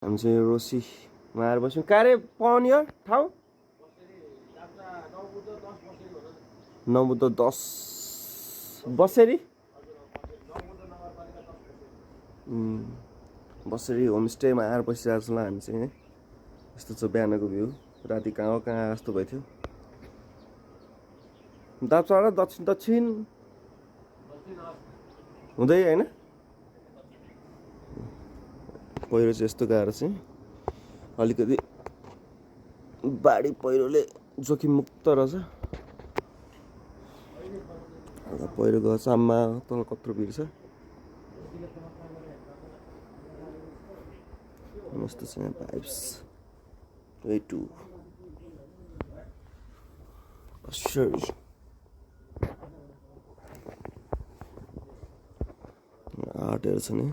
हामी चाहिँ रोसीमा आएर बस्यौँ। कारे पाउने हो ठाउँ? नवबुद्ध 10 बसेरी बसेरी होमस्टेमा आएर बसिरहेको छौँ ल हामी चाहिँ। यस्तो छ बिहानको भ्यू। राति कहाँ हो कहाँ जस्तो भएको थियो। दापचाडा दक्षिण हुँदै होइन। पहिरो चाहिँ यस्तो गएर चाहिँ अलिकति बाढी पहिरोले जोखिम मुक्त रहेछ। पहिरो गएको छ आम्मा तल कत्रो भिड छ। मस्त छ यहाँ भाइब्स। वे टु आर्टहरू छ नि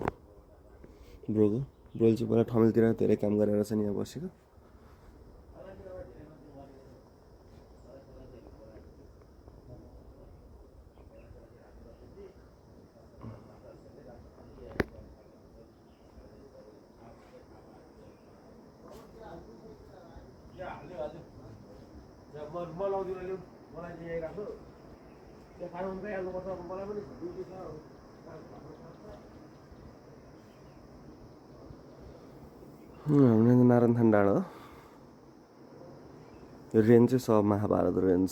ब्रोको। ब्रोले चाहिँ पहिला ठमेलतिर धेरै काम गरेर छ नि यहाँ बसेको। हाम्रो नारायणथान डाँडा हो। यो रेन्ज चाहिँ सब महाभारत रेन्ज।